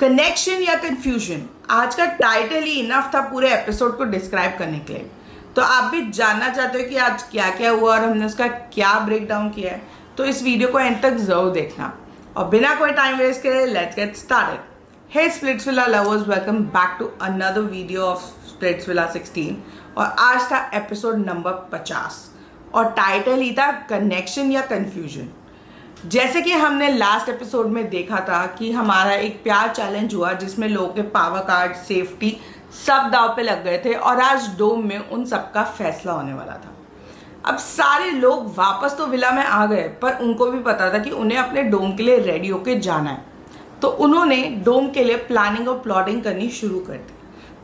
Connection या confusion, आज का टाइटल ही इनफ था पूरे एपिसोड को डिस्क्राइब करने के लिए। तो आप भी जानना चाहते हो कि आज क्या क्या हुआ और हमने उसका क्या ब्रेक डाउन किया है, तो इस वीडियो को एंड तक जरूर देखना। और बिना कोई टाइम वेस्ट करे let's get started. Hey Splitsvilla lovers, welcome back to another video of Splitsvilla 16। और आज था एपिसोड नंबर 50 और टाइटल ही था कनेक्शन या कंफ्यूजन। जैसे कि हमने लास्ट एपिसोड में देखा था कि हमारा एक प्यार चैलेंज हुआ जिसमें लोगों के पावर कार्ड, सेफ्टी सब दाव पे लग गए थे और आज डोम में उन सब का फैसला होने वाला था। अब सारे लोग वापस तो विला में आ गए, पर उनको भी पता था कि उन्हें अपने डोम के लिए रेडी होके जाना है। तो उन्होंने डोम के लिए प्लानिंग और प्लॉटिंग करनी शुरू कर दी।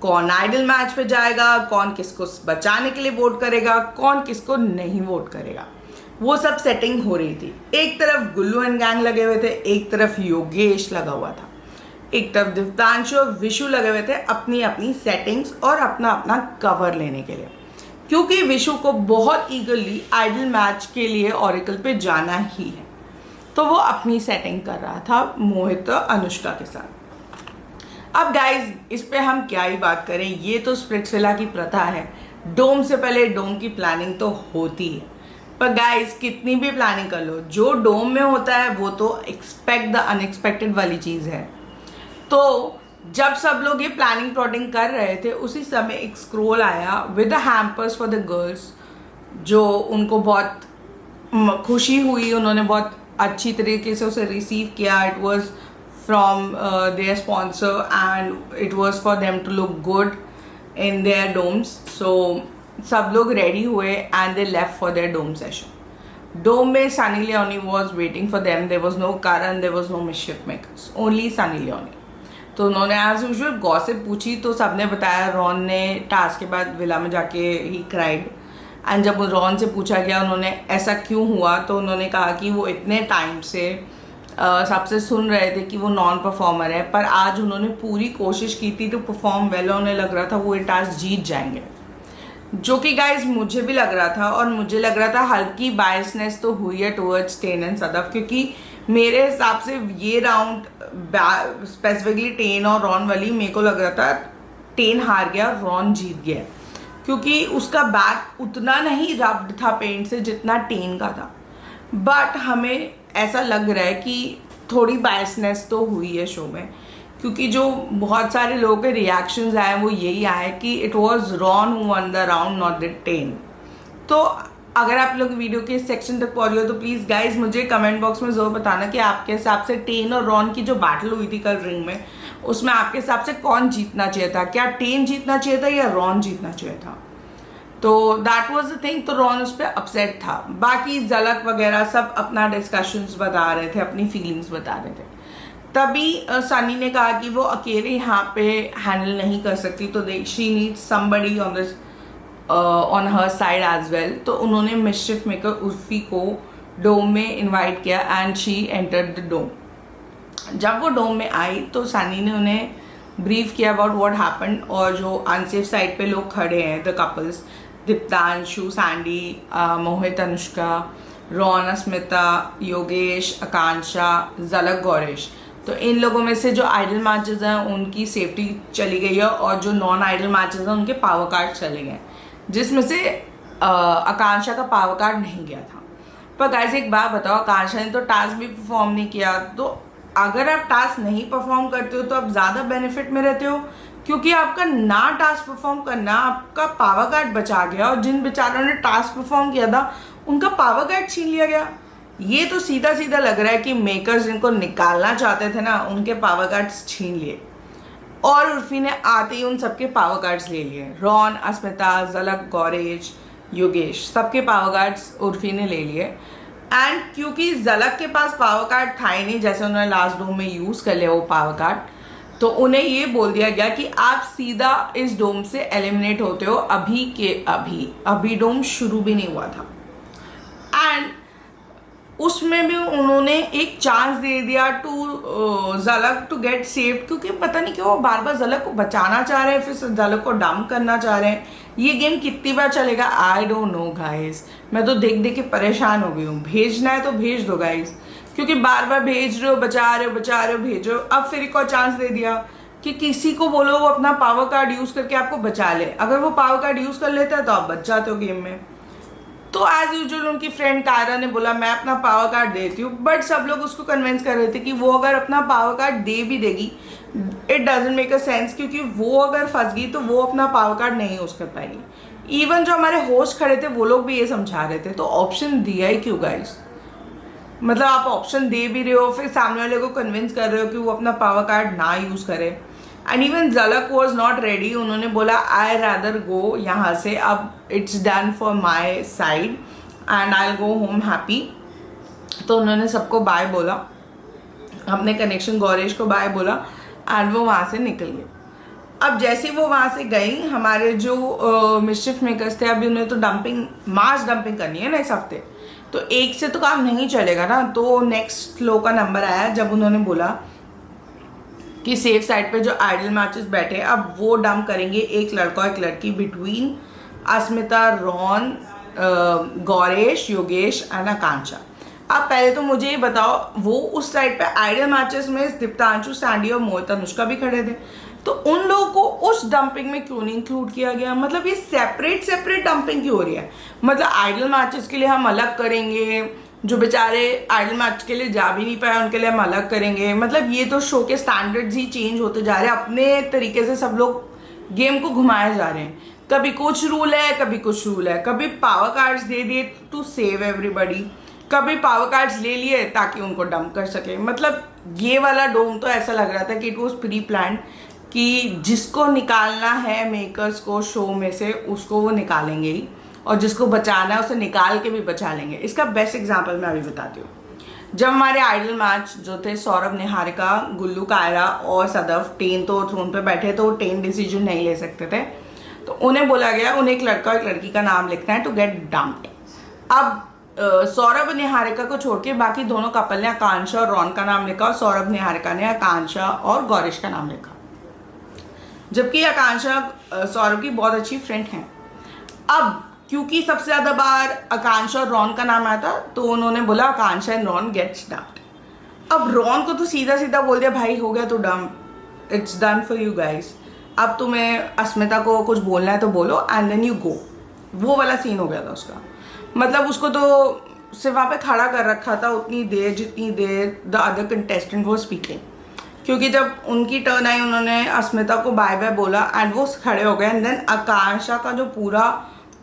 कौन आइडल मैच पे जाएगा, कौन किसको बचाने के लिए वोट करेगा, कौन किसको नहीं वोट करेगा, वो सब सेटिंग हो रही थी। एक तरफ गुल्लू एंड गैंग लगे हुए थे, एक तरफ योगेश लगा हुआ था, एक तरफ दिव्यांशु और विशु लगे हुए थे अपनी अपनी सेटिंग्स और अपना अपना कवर लेने के लिए, क्योंकि विशु को बहुत ईगरली आइडल मैच के लिए ऑरिकल पे जाना ही है। तो वो अपनी सेटिंग कर रहा था मोहित और अनुष्का के साथ। अब गाइज इस पे हम क्या ही बात करें, ये तो स्प्लिट्सविला की प्रथा है। डोम से पहले डोम की प्लानिंग तो होती है, पर गाइस कितनी भी प्लानिंग कर लो, जो डोम में होता है वो तो एक्सपेक्ट द अनएक्सपेक्टेड वाली चीज़ है। तो जब सब लोग ये प्लानिंग प्लॉटिंग कर रहे थे, उसी समय एक स्क्रोल आया with the hampers for the girls, जो उनको बहुत खुशी हुई। उन्होंने बहुत अच्छी तरीके से उसे रिसीव किया। It was from there sponsor and it was for them to look good in their domes. So सब लोग रेडी हुए and they left for their dome session. Dome में Sunny Leone was waiting for them. There was no कारण, there was no mischief makers, only Sunny Leone. तो उन्होंने as usual gossip पूछी, तो सबने बताया रॉन ने टास्क के बाद विला में जाके ही क्राइड। एंड जब रॉन से पूछा गया उन्होंने ऐसा क्यों हुआ, तो उन्होंने कहा कि वो इतने टाइम से सबसे सुन रहे थे कि वो नॉन परफॉर्मर है, पर आज उन्होंने पूरी कोशिश की थी तो परफॉर्म वेल। उन्हें लग रहा था वो ये टास्क जीत जाएंगे, जो कि गाइज मुझे भी लग रहा था। और मुझे लग रहा था हल्की बायसनेस तो हुई है टुवर्ड्स टेन एंड सदफ, क्योंकि मेरे हिसाब से ये राउंड स्पेसिफिकली टेन और रॉन वाली मेरे को लग रहा था टेन हार गया और रॉन जीत गया, क्योंकि उसका बैक उतना नहीं रब्ड था पेंट से जितना टेन का था। बट हमें ऐसा लग रहा है कि थोड़ी बायसनेस तो हुई है शो में, क्योंकि जो बहुत सारे लोगों के रिएक्शंस आए वो यही आए कि it was Ron who one the round, not the ten. तो अगर आप लोग वीडियो के सेक्शन तक पहुंच गए तो प्लीज़ गाइज मुझे कमेंट बॉक्स में ज़रूर बताना कि आपके हिसाब से टेन और रॉन की जो बैटल हुई थी कल रिंग में, उसमें आपके हिसाब से कौन जीतना चाहिए था। क्या टेन जीतना चाहिए था या रॉन जीतना चाहिए था? तो दैट वाज द थिंग। तो रॉन उस पर अपसेट था। बाकी झलक वगैरह सब अपना डिस्कशंस बता रहे थे, अपनी फीलिंग्स बता रहे थे। तभी सनी ने कहा कि वो अकेले यहाँ पे हैंडल नहीं कर सकती, तो she needs somebody on this on her side as well. तो उन्होंने मिसशिफ मेकर उर्फी को डोम में इनवाइट किया and she entered the dome. जब वो डोम में आई तो सनी ने उन्हें ब्रीफ किया अबाउट व्हाट हैपेंड, और जो अनसेफ साइड पे लोग खड़े हैं the couples, Diptanshu, Sandy, Mohit, Anushka, Ron, Asmita, Yogesh, Akanksha, Jhalak, Gauresh. तो इन लोगों में से जो आइडल मैचेस हैं उनकी सेफ्टी चली गई है और जो नॉन आइडल मैचेस हैं उनके पावर कार्ड चले गए, जिसमें से आकांक्षा का पावर कार्ड नहीं गया था। पर गाइस एक बात बताओ, आकांक्षा ने तो टास्क भी परफॉर्म नहीं किया। तो अगर आप टास्क नहीं परफॉर्म करते हो तो आप ज़्यादा बेनिफिट में रहते हो, क्योंकि आपका ना टास्क परफॉर्म करना आपका पावर कार्ड बचा गया, और जिन बेचारों ने टास्क परफॉर्म किया था उनका पावर कार्ड छीन लिया गया। ये तो सीधा सीधा लग रहा है कि मेकर्स जिनको निकालना चाहते थे ना, उनके पावर कार्ड्स छीन लिए, और उर्फी ने आते ही उन सबके पावर कार्ड्स ले लिए। रॉन, अस्मिता, झलक, गौरेश, योगेश, सबके पावर कार्ड्स उर्फी ने ले लिए। एंड क्योंकि झलक के पास पावर कार्ड था ही नहीं, जैसे उन्होंने लास्ट डोम में यूज़ कर लिया वो पावर कार्ड, तो उन्हें ये बोल दिया गया कि आप सीधा इस डोम से एलिमिनेट होते हो अभी के अभी डोम शुरू भी नहीं हुआ था। एंड उसमें भी उन्होंने एक चांस दे दिया टू झलक टू गेट सेव्ड, क्योंकि पता नहीं क्यों वो बार बार झलक को बचाना चाह रहे हैं, फिर झलक को डंप करना चाह रहे हैं। ये गेम कितनी बार चलेगा आई डोंट नो गाइस। मैं तो देख देख के परेशान हो गई हूँ। भेजना है तो भेज दो गाइस, क्योंकि बार बार भेज रहे हो, बचा रहे हो, बचा रहे हो, भेज रहे हो। अब फिर एक और चांस दे दिया कि किसी को बोलो वो अपना पावर कार्ड यूज करके आपको बचा ले। अगर वो पावर कार्ड यूज कर लेता है तो आप बच जाते हो गेम में। तो एज यूजुअल उनकी फ्रेंड कायरा ने बोला मैं अपना पावर कार्ड देती हूँ, बट सब लोग उसको कन्विंस कर रहे थे कि वो अगर अपना पावर कार्ड दे भी देगी, it doesn't make a sense, क्योंकि वो अगर फंस गई तो वो अपना पावर कार्ड नहीं यूज कर पाएगी। इवन जो हमारे होस्ट खड़े थे वो लोग भी ये समझा रहे थे। तो ऑप्शन दिया ही क्यों गाइस? मतलब आप ऑप्शन दे भी रहे हो, फिर सामने वाले को कन्विंस कर रहे हो कि वो अपना पावर कार्ड ना यूज करे। एंड इवन झलक वॉज नॉट रेडी। उन्होंने बोला आई रादर गो यहाँ से, अब it's done for my side and I will go home happy. तो उन्होंने सबको बाय बोला, अपने कनेक्शन गौरेश को बाय बोला एंड वो वहाँ से निकल गए। अब जैसे वो वहाँ से गई, हमारे जो मिस्चिफ मेकर्स थे, अभी उन्हें तो डंपिंग, मास डंपिंग करनी है ना इस हफ्ते, तो एक से तो काम नहीं चलेगा ना। तो नेक्स्ट फ्लो का नंबर आया जब उन्होंने बोला कि सेफ साइड पे जो आइडल मैचेस बैठे अब वो डंप करेंगे एक लड़का और एक लड़की between Asmita, Ron, Gauresh, Yogesh and Akanksha. अब पहले तो मुझे ये बताओ, वो उस साइड पे आइडल मैचेस में दीप्तांशु, सैंडी और मोहित, अनुष्का भी खड़े थे, तो उन लोगों को उस डंपिंग में क्यों नहीं इंक्लूड किया गया? मतलब ये सेपरेट डंपिंग क्यों हो रही है? मतलब आइडल मैचेस के लिए हम अलग करेंगे, जो बेचारे आइडल मैच के लिए जा भी नहीं पाए उनके लिए हम अलग करेंगे। मतलब ये तो शो के स्टैंडर्ड्स ही चेंज होते जा रहे हैं, अपने तरीके से सब लोग गेम को घुमाए जा रहे हैं। कभी कुछ रूल है, कभी कुछ रूल है, कभी पावर कार्ड्स दे दिए टू सेव एवरीबॉडी, कभी पावर कार्ड्स ले लिए ताकि उनको डंप कर सके। मतलब ये वाला डोम तो ऐसा लग रहा था कि इट वॉज प्री प्लान्ड, कि जिसको निकालना है मेकर्स को शो में से उसको वो निकालेंगे ही, और जिसको बचाना है उसे निकाल के भी बचा लेंगे। इसका बेस्ट एग्जांपल मैं अभी बताती हूँ। जब हमारे आइडल मैच जो थे, सौरभ, निहारिका, गुल्लू, कायरा और सदफ, टेन तो थ्रोन पे बैठे तो टेन डिसीजन नहीं ले सकते थे, तो उन्हें बोला गया उन्हें एक लड़का और एक लड़की का नाम लिखना है टू गेट डम्प्ड। अब सौरभ, निहारिका को छोड़ के बाकी दोनों कपल ने आकांक्षा और रॉन का नाम लिखा, और सौरभ, निहारिका ने आकांक्षा और गौरेश का नाम लिखा, जबकि आकांक्षा सौरभ की बहुत अच्छी फ्रेंड है। अब क्योंकि सबसे ज्यादा बार आकांक्षा और रॉन का नाम आया था, तो उन्होंने बोला आकांक्षा एंड रॉन गेट्स डम्प्ड। अब रॉन को तो सीधा सीधा बोल दिया भाई हो गया तो dump, it's done for you guys. अब तुम्हें अस्मिता को कुछ बोलना है तो बोलो एंड देन यू गो। वो वाला सीन हो गया था उसका। मतलब उसको तो सिर्फ वहाँ पे खड़ा कर रखा था उतनी देर जितनी देर द अदर कंटेस्टेंट वो स्पीकिंग, क्योंकि जब उनकी टर्न आई उन्होंने अस्मिता को बाय बाय बोला एंड वो खड़े हो गए। एंड देन आकांक्षा का जो पूरा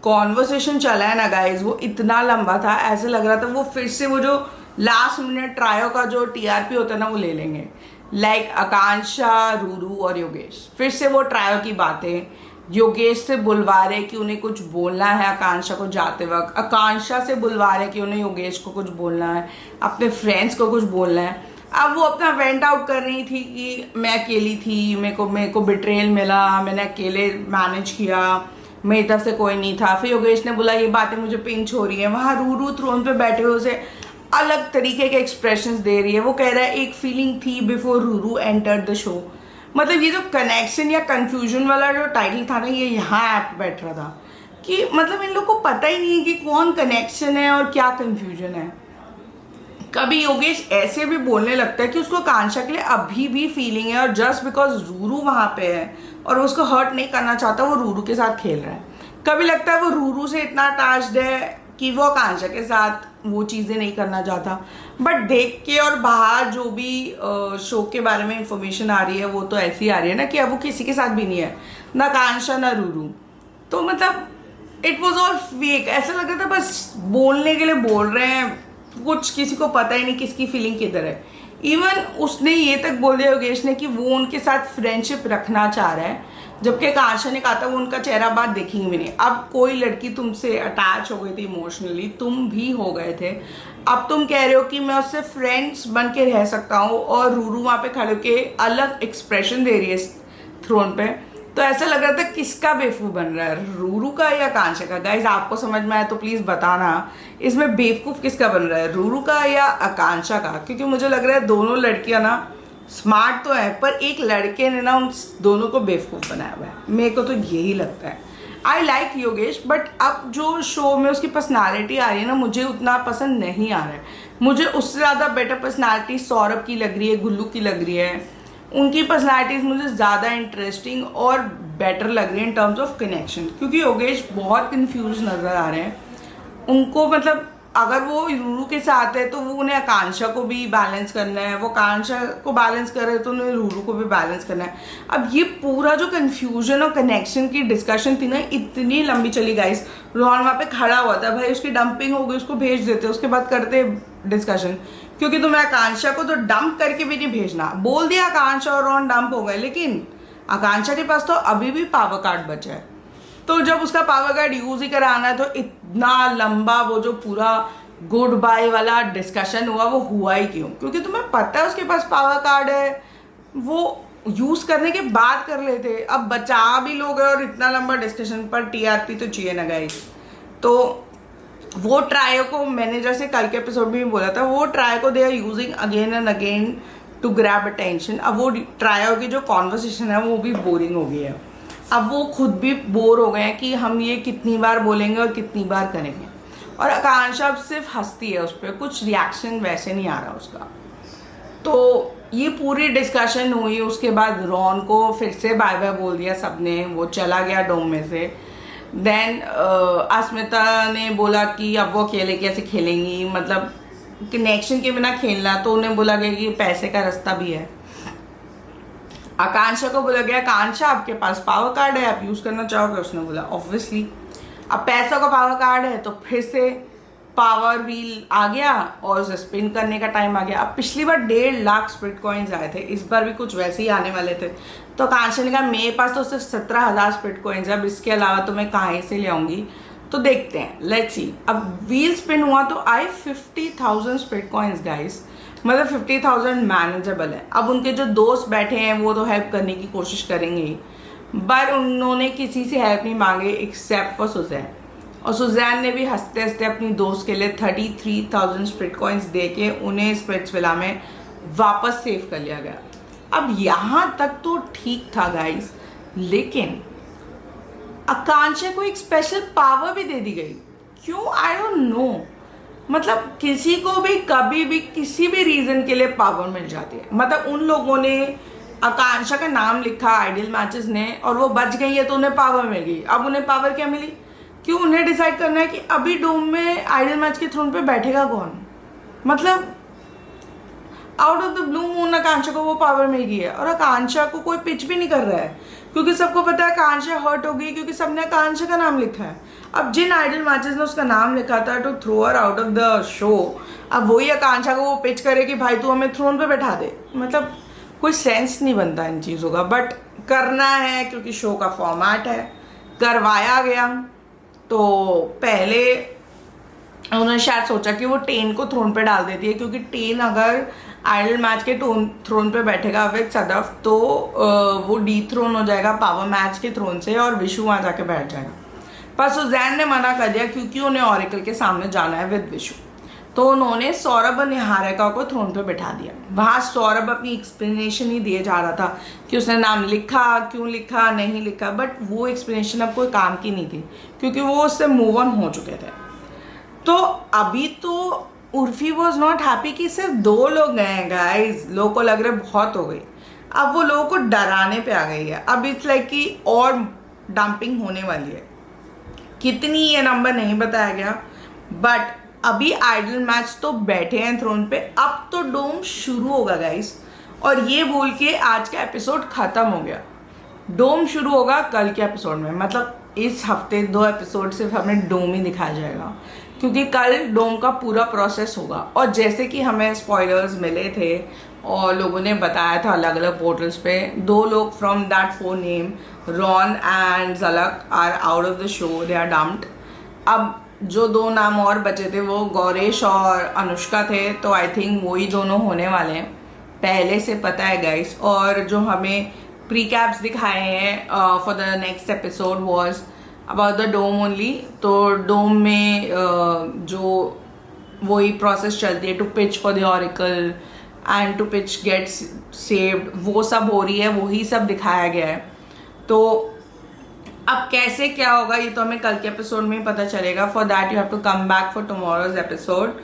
कॉन्वर्सेशन चला है ना गाइज, वो इतना लंबा था, ऐसे लग रहा था वो फिर से वो जो लास्ट मिनट ट्रायो का जो टीआरपी होता है ना वो ले लेंगे। लाइक आकांक्षा, रूरू और योगेश फिर से वो ट्रायो की बातें, योगेश से बुलवा रहे कि उन्हें कुछ बोलना है आकांक्षा को जाते वक्त, आकांक्षा से बुलवा रहे कि उन्हें योगेश को कुछ बोलना है, अपने फ्रेंड्स को कुछ बोलना है। अब वो अपना वेंट आउट कर रही थी कि मैं अकेली थी, मेरे को बिट्रेल मिला, मैंने अकेले मैनेज किया, मेरी तरफ से कोई नहीं था। फिर योगेश ने बोला ये बातें मुझे पिंच हो रही है। वहाँ रूरू थ्रोन पे बैठे हुए उसे अलग तरीके के एक्सप्रेशंस दे रही है। वो कह रहा है एक फीलिंग थी before Ruru entered the show. मतलब ये जो कनेक्शन या कंफ्यूजन वाला जो टाइटल था ना, ये यहाँ ऐप बैठ रहा था कि मतलब इन लोग को पता ही नहीं है कि कौन कनेक्शन है और क्या कंफ्यूजन है। कभी योगेश ऐसे भी बोलने लगता है कि उसको आकांक्षा के लिए अभी भी फीलिंग है, और जस्ट बिकॉज रूरू वहाँ पे है और वो उसको हर्ट नहीं करना चाहता, वो रूरू के साथ खेल रहा है। कभी लगता है वो रूरू से इतना अटैच्ड है कि वो आकांक्षा के साथ वो चीज़ें नहीं करना चाहता। बट देख के और बाहर जो भी शो के बारे में इंफॉर्मेशन आ रही है वो तो ऐसी आ रही है ना कि अब वो किसी के साथ भी नहीं है, ना आकांक्षा ना रूरू। तो मतलब इट वॉज ऑल फेक। ऐसा लग रहा था बस बोलने के लिए बोल रहे हैं, कुछ किसी को पता ही नहीं किसकी फीलिंग किधर है। इवन उसने ये तक बोल दिया योगेश ने कि वो उनके साथ फ्रेंडशिप रखना चाह रहा है, जबकि आकांक्षा ने कहा था वो उनका चेहरा बात देखेंगे भी नहीं। अब कोई लड़की तुमसे अटैच हो गई थी इमोशनली, तुम भी हो गए थे, अब तुम कह रहे हो कि मैं उससे फ्रेंड्स बन के रह सकता हूँ, और रूरू वहाँ पे खड़े के अलग एक्सप्रेशन दे रही है थ्रोन पे। तो ऐसा लग रहा था किसका बेवकूफ़ बन रहा है, रूरू का या आकांक्षा का? गाइज आपको समझ में आया तो प्लीज़ बताना इसमें बेवकूफ़ किसका बन रहा है, रूरू का या आकांक्षा का? क्योंकि मुझे लग रहा है दोनों लड़कियां ना स्मार्ट तो है, पर एक लड़के ने ना उन दोनों को बेवकूफ़ बनाया हुआ है। मेरे को तो यही लगता है। आई लाइक योगेश, बट अब जो शो में उसकी पर्सनालिटी आ रही है ना, मुझे उतना पसंद नहीं आ रहा है। मुझे उससे ज़्यादा बेटर पर्सनालिटी सौरभ की लग रही है, गुल्लू की लग रही है। उनकी पर्सनालिटीज़ मुझे ज़्यादा इंटरेस्टिंग और बेटर लग रही है इन टर्म्स ऑफ कनेक्शन, क्योंकि योगेश बहुत कंफ्यूज नज़र आ रहे हैं उनको। मतलब अगर वो रूरू के साथ है तो वो उन्हें आकांक्षा को भी बैलेंस करना है, वो आकांक्षा को बैलेंस कर रहे हैं तो उन्हें रूरू को भी बैलेंस करना है। अब ये पूरा जो कन्फ्यूजन और कनेक्शन की डिस्कशन थी ना, इतनी लंबी चली गाइस। रोहन वहाँ पे खड़ा हुआ था, भाई उसकी डंपिंग हो गई, उसको भेज देते, उसके बाद करते डिस्कशन, क्योंकि तुम्हें आकांक्षा को तो डंप करके भी नहीं भेजना। बोल दिया आकांक्षा और रोहन डंप हो गए, लेकिन आकांक्षा के पास तो अभी भी पावर कार्ड बचा है। तो जब उसका पावर कार्ड यूज ही कराना है तो इतना लंबा वो जो पूरा गुड बाय वाला डिस्कशन हुआ, वो हुआ ही क्यों? क्योंकि तुम्हें पता है उसके पास पावर कार्ड है, वो यूज करने के बाद कर लेते। अब बचा भी लोग हैं और इतना लंबा डिस्कशन पर टीआरपी तो चाहिए ना गाइस। तो वो ट्रायो को मैंने जैसे कल के एपिसोड में भी बोला था, वो ट्रायो को they are using again and again to grab attention. अब वो ट्रायो की जो कॉन्वर्सेशन है वो भी बोरिंग हो गई है। अब वो खुद भी बोर हो गए हैं कि हम ये कितनी बार बोलेंगे और कितनी बार करेंगे। और आकांक्षा अब सिर्फ हंसती है उस पर, कुछ रिएक्शन वैसे नहीं आ रहा उसका। तो ये पूरी डिस्कशन हुई, उसके बाद रॉन को फिर से बाय बाय बोल दिया सबने, वो चला गया डोम में से। देन अस्मिता ने बोला कि अब वो अकेले कैसे खेलेंगी, मतलब कनेक्शन के बिना खेलना। तो उन्हें बोला गया कि पैसे का रास्ता भी है। आकांक्षा को बोला गया आकांक्षा आपके पास पावर कार्ड है, आप यूज करना चाहोगे? उसने बोला ऑब्वियसली। अब पैसों का पावर कार्ड है तो फिर से पावर व्हील आ गया और उसे स्पिन करने का टाइम आ गया। अब पिछली बार 1.5 लाख स्प्रिट कॉइन्स आए थे, इस बार भी कुछ वैसे ही आने वाले थे। तो आकांक्षा ने कहा मेरे पास तो सिर्फ 17,000 स्प्रिट कॉइन्स है, अब इसके अलावा तो मैं कहाँ से ले आऊंगी? तो देखते हैं, लेट्स सी। अब व्हील स्पिन हुआ तो आई 50,000 स्प्रिट कॉइन्स गाइस, मतलब 50,000 मैनेजेबल है। अब उनके जो दोस्त बैठे हैं वो तो हेल्प करने की कोशिश करेंगे ही, बट उन्होंने किसी से हेल्प नहीं मांगे एक्सेप्ट फॉर सुजैन। और सुजैन ने भी हंसते हंसते अपनी दोस्त के लिए 33,000 स्प्रिट कॉइन्स दे के उन्हें स्प्रिट्स विला में वापस सेव कर लिया गया। अब यहाँ तक तो ठीक था गाइस, लेकिन आकांक्षा को एक स्पेशल पावर भी दे दी गई। क्यों? I don't know. मतलब किसी को भी कभी भी किसी भी रीजन के लिए पावर मिल जाती है। मतलब उन लोगों ने आकांक्षा का नाम लिखा आइडियल मैचेस ने और वो बच गई है तो उन्हें पावर मिल गई। अब उन्हें पावर क्या मिली? क्यों? उन्हें डिसाइड करना है कि अभी डोम में आइडियल मैच के थ्रोन पे बैठेगा कौन। मतलब out of the blue moon Akanksha को वो पावर मिल गई है और आकांक्षा को कोई पिच भी नहीं कर रहा है, क्योंकि सबको पता है आकांक्षा हर्ट हो गई, क्योंकि सबने आकांक्षा का नाम लिखा है। अब जिन आइडल मैचेस ने उसका नाम लिखा था to throw her out of the show, अब वही आकांक्षा को वो पिच करे कि भाई तू हमें थ्रोन पे बैठा दे। मतलब कोई सेंस नहीं बनता इन चीज़ों का, बट करना है क्योंकि शो का फॉर्मेट है, करवाया गया। तो पहले उन्होंने शायद सोचा कि वो टेन को थ्रोन पे डाल देती है, क्योंकि टेन अगर आइडल मैच के थ्रोन पे बैठेगा विद सदफ तो वो डी थ्रोन हो जाएगा पावर मैच के थ्रोन से और विशु वहाँ जाके बैठ जाएगा। पर सुजैन ने मना कर दिया क्योंकि उन्हें ऑरेकल के सामने जाना है विद विशु। तो उन्होंने सौरभ और निहारिका को थ्रोन पे बैठा दिया। वहाँ सौरभ अपनी एक्सप्लेनेशन ही दिए जा रहा था कि उसने नाम लिखा, क्यों लिखा, नहीं लिखा, बट वो एक्सप्लेनेशन अब कोई काम की नहीं थी क्योंकि वो उससे मूव ऑन हो चुके थे। तो अभी तो उर्फी वॉज नॉट हैप्पी कि सिर्फ 2 लोग गए हैं गाइज, लोगों को लग रहा है बहुत हो गई। अब वो लोगों को डराने पे आ गई है। अब इट्स लाइक कि और डंपिंग होने वाली है, कितनी ये नंबर नहीं बताया गया, बट अभी आइडल मैच तो बैठे हैं थ्रोन पे। अब तो डोम शुरू होगा गाइस, और ये बोल के आज का एपिसोड खत्म हो गया। डोम शुरू होगा कल के एपिसोड में, मतलब इस हफ्ते 2 एपिसोड सिर्फ हमें डोम ही दिखाया जाएगा क्योंकि कल डोम का पूरा प्रोसेस होगा। और जैसे कि हमें स्पॉयलर्स मिले थे और लोगों ने बताया था अलग अलग पोर्टल्स पे, 2 लोग from that 4 name Ron and Jhalak are out of the show, they are dumped. अब जो 2 नाम और बचे थे वो गौरेश और अनुष्का थे, तो आई थिंक वही दोनों होने वाले हैं, पहले से पता है गाइस। और जो हमें प्री कैप्स दिखाए हैं for the next episode was about the dome only. तो डोम में जो वही प्रोसेस चलती है to pitch for the oracle and to pitch gets saved, वो सब हो रही है, वही सब दिखाया गया है। तो अब कैसे क्या होगा ये तो हमें कल के एपिसोड में ही पता चलेगा। For that you have to come back for tomorrow's episode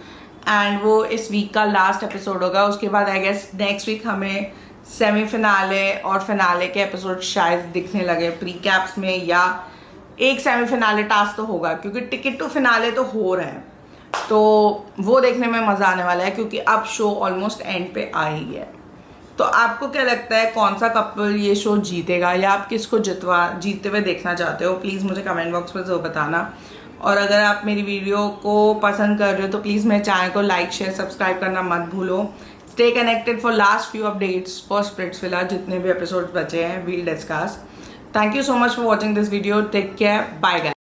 and वो इस वीक का लास्ट एपिसोड होगा। उसके बाद आई गेस नेक्स्ट वीक हमें सेमीफिनाले और फिनाले के एपिसोड शायद दिखने लगे प्री कैप्स में, या एक सेमीफिनाले टास्क तो होगा क्योंकि टिकट टू फिनाले तो हो रहा है, तो वो देखने में मज़ा आने वाला है क्योंकि अब शो ऑलमोस्ट एंड पे आ ही गया है। तो आपको क्या लगता है कौन सा कपल ये शो जीतेगा, या आप किसको जीतते हुए देखना चाहते हो? प्लीज़ मुझे कमेंट बॉक्स में ज़रूर बताना। और अगर आप मेरी वीडियो को पसंद कर रहे हो तो प्लीज़ मेरे चैनल को लाइक शेयर सब्सक्राइब करना मत भूलो। Stay connected for last few updates for Splitsvilla, जितने भी एपिसोड्स बचे हैं we'll discuss. Thank you so much for watching this video. Take care, bye guys.